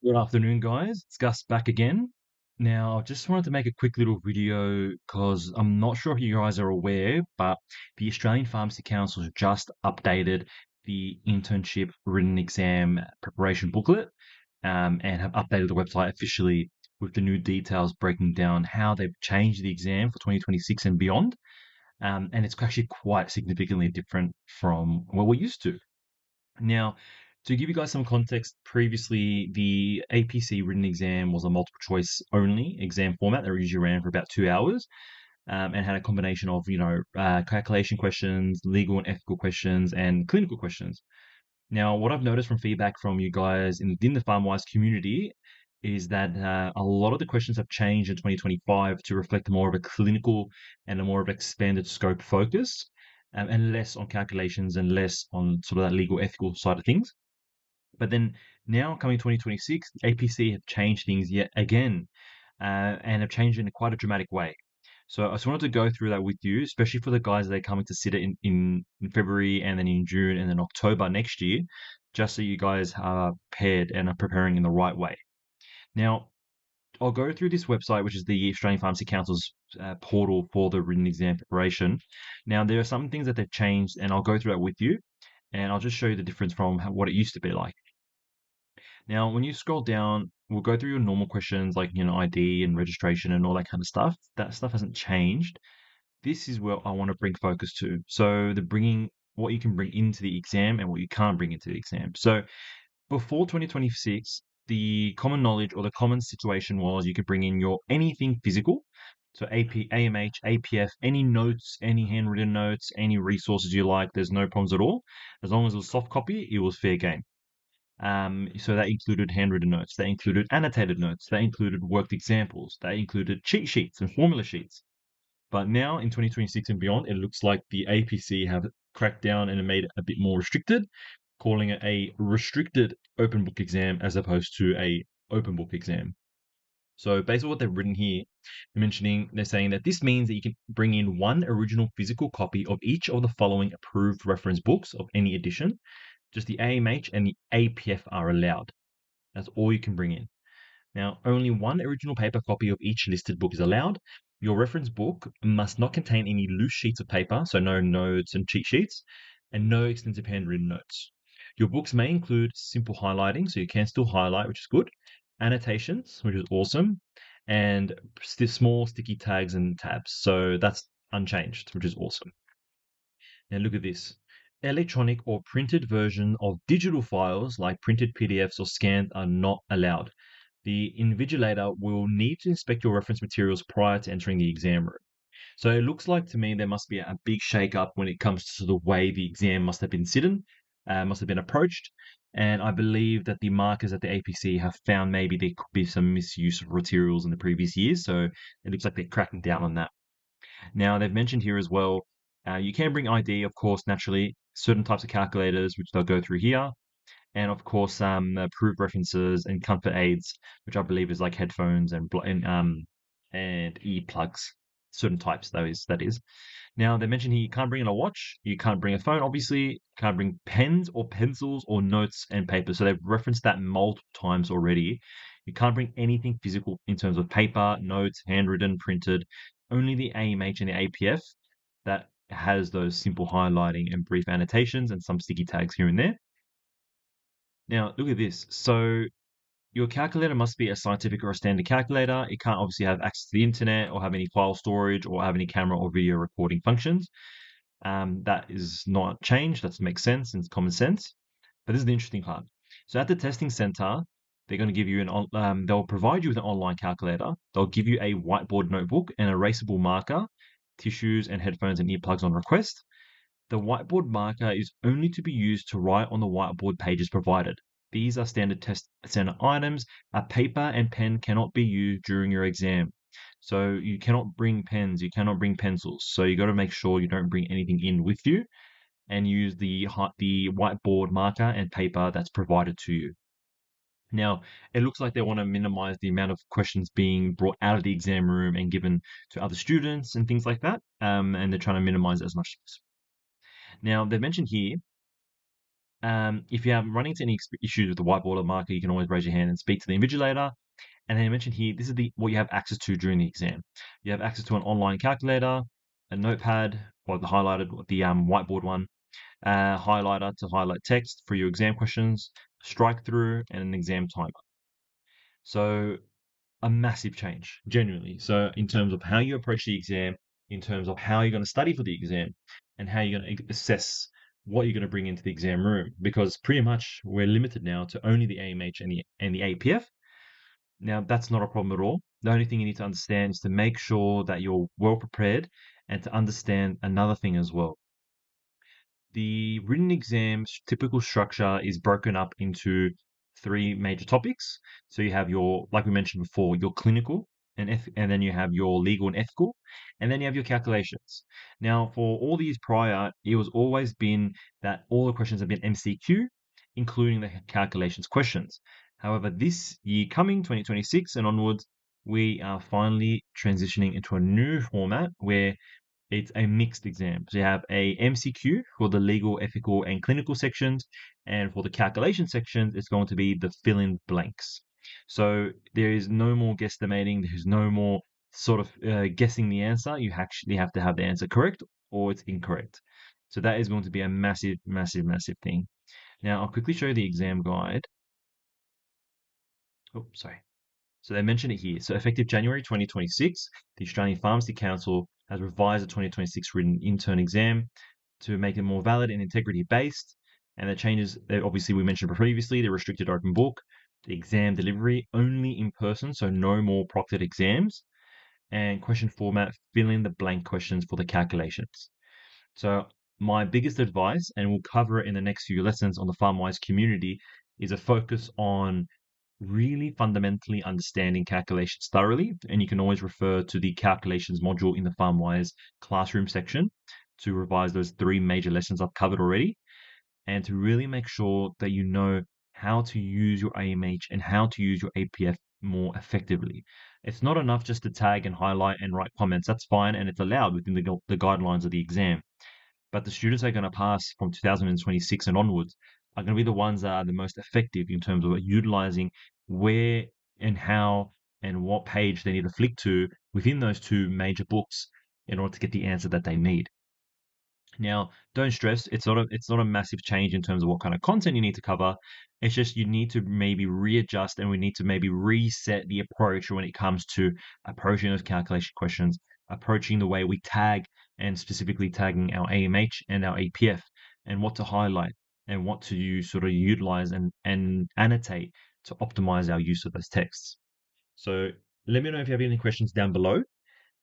Good afternoon, guys. It's Gus back again. Now, I just wanted to make a quick little video because I'm not sure if you guys are aware, but the Australian Pharmacy Council has just updated the internship written exam preparation booklet and have updated the website officially with the new details breaking down how they've changed the exam for 2026 and beyond. And it's actually quite significantly different from what we're used to. Now, to give you guys some context, previously the APC written exam was a multiple choice only exam format that usually ran for about 2 hours and had a combination of, calculation questions, legal and ethical questions, and clinical questions. Now, what I've noticed from feedback from you guys in the FarmWise community is that a lot of the questions have changed in 2025 to reflect more of a clinical and a more of expanded scope focus, and less on calculations and less on sort of that legal ethical side of things. But then now coming 2026, the APC have changed things yet again, and have changed in quite a dramatic way. So I just wanted to go through that with you, especially for the guys that are coming to sit it in February and then in June and then October next year, just so you guys are prepared and are preparing in the right way. Now, I'll go through this website, which is the Australian Pharmacy Council's portal for the written exam preparation. Now, there are some things that they've changed, and I'll go through that with you, and I'll just show you the difference from what it used to be like. Now, when you scroll down, we'll go through your normal questions like, ID and registration and all that kind of stuff. That stuff hasn't changed. This is where I want to bring focus to. So the bringing what you can bring into the exam and what you can't bring into the exam. So before 2026, the common knowledge or the common situation was you could bring in your anything physical. So AP, AMH, APF, any notes, any handwritten notes, any resources you like, there's no problems at all. As long as it was soft copy, it was fair game. So that included handwritten notes, that included annotated notes, that included worked examples, that included cheat sheets and formula sheets. But now in 2026 and beyond, it looks like the APC have cracked down and made it a bit more restricted, calling it a restricted open book exam as opposed to a open book exam. So based on what they've written here, they're saying that this means that you can bring in one original physical copy of each of the following approved reference books of any edition. Just the AMH and the APF are allowed. That's all you can bring in. Now, only one original paper copy of each listed book is allowed. Your reference book must not contain any loose sheets of paper, so no notes and cheat sheets, and no extensive handwritten notes. Your books may include simple highlighting, so you can still highlight, which is good, annotations, which is awesome, and small sticky tags and tabs. So that's unchanged, which is awesome. Now look at this. Electronic or printed version of digital files like printed PDFs or scans are not allowed. The invigilator will need to inspect your reference materials prior to entering the exam room. So it looks like to me there must be a big shake-up when it comes to the way the exam must have been sitten, must have been approached. And I believe that the markers at the APC have found maybe there could be some misuse of materials in the previous years. So it looks like they're cracking down on that. Now, they've mentioned here as well, you can bring ID, of course, naturally, certain types of calculators, which they'll go through here, and of course, approved references and comfort aids, which I believe is like headphones and earplugs, certain types, that is. Now, they mentioned here you can't bring in a watch, you can't bring a phone, obviously, you can't bring pens or pencils or notes and paper. So they've referenced that multiple times already. You can't bring anything physical in terms of paper, notes, handwritten, printed, only the AMH and the APF that has those simple highlighting and brief annotations and some sticky tags here and there. Now, look at this. So your calculator must be a scientific or a standard calculator. It can't obviously have access to the internet or have any file storage or have any camera or video recording functions. That is not changed. That makes sense and it's common sense. But this is the interesting part. So at the testing center, they're going to give you they'll provide you with an online calculator. They'll give you a whiteboard notebook and erasable marker, tissues and headphones and earplugs on request. The whiteboard marker is only to be used to write on the whiteboard pages provided. These are standard test center items. A paper and pen cannot be used during your exam. So you cannot bring pens, you cannot bring pencils. So you got to make sure you don't bring anything in with you and use the whiteboard marker and paper that's provided to you. Now, it looks like they want to minimize the amount of questions being brought out of the exam room and given to other students and things like that. And they're trying to minimize it as much as possible. Now, they've mentioned here If you have running into any issues with the whiteboard or marker, you can always raise your hand and speak to the invigilator. And then I mentioned here, this is what you have access to during the exam. You have access to an online calculator, a notepad, or the highlighted, the whiteboard one, highlighter to highlight text for your exam questions, strike through, and an exam timer. So a massive change, genuinely. So in terms of how you approach the exam, in terms of how you're going to study for the exam, and how you're going to assess what you're going to bring into the exam room, because pretty much we're limited now to only the AMH and the APF. Now that's not a problem at all. The only thing you need to understand is to make sure that you're well prepared and to understand another thing as well. The written exam's typical structure is broken up into three major topics. So you have your, like we mentioned before, your clinical, and then you have your legal and ethical, and then you have your calculations. Now, for all these prior, it was always been that all the questions have been MCQ, including the calculations questions. However, this year coming, 2026 and onwards, we are finally transitioning into a new format where it's a mixed exam. So you have a MCQ for the legal, ethical, and clinical sections, and for the calculation sections, it's going to be the fill-in blanks. So there is no more guesstimating. There's no more sort of guessing the answer. You actually have to have the answer correct or it's incorrect. So that is going to be a massive, massive, massive thing. Now I'll quickly show you the exam guide. Oh, sorry. So they mention it here. So effective January 2026, the Australian Pharmacy Council has revised the 2026 written intern exam to make it more valid and integrity based. And the changes, obviously, we mentioned previously, the restricted open book, the exam delivery only in person, so no more proctored exams, and question format, fill in the blank questions for the calculations. So my biggest advice, and we'll cover it in the next few lessons on the PharmWise community, is a focus on really fundamentally understanding calculations thoroughly. And you can always refer to the calculations module in the PharmWise classroom section to revise those three major lessons I've covered already, and to really make sure that you know how to use your AMH and how to use your APF more effectively. It's not enough just to tag and highlight and write comments. That's fine, and it's allowed within the guidelines of the exam. But the students that are going to pass from 2026 and onwards are going to be the ones that are the most effective in terms of utilizing where and how and what page they need to flick to within those two major books in order to get the answer that they need. Now, don't stress. It's not a massive change in terms of what kind of content you need to cover. It's just you need to maybe readjust and we need to maybe reset the approach when it comes to approaching those calculation questions, approaching the way we tag and specifically tagging our AMH and our APF and what to highlight and what to use, sort of utilize and annotate to optimize our use of those texts. So let me know if you have any questions down below.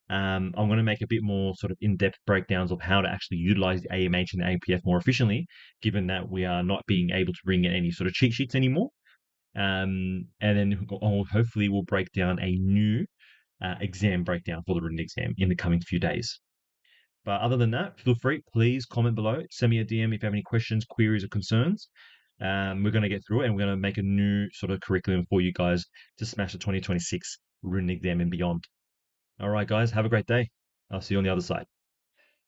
I'm going to make a bit more sort of in-depth breakdowns of how to actually utilize the AMH and the APF more efficiently, given that we are not being able to bring in any sort of cheat sheets anymore. And then hopefully we'll break down a new exam breakdown for the written exam in the coming few days. But other than that, feel free, please comment below, send me a DM if you have any questions, queries, or concerns. We're going to get through it and we're going to make a new sort of curriculum for you guys to smash the 2026 written exam and beyond. All right, guys, have a great day. I'll see you on the other side.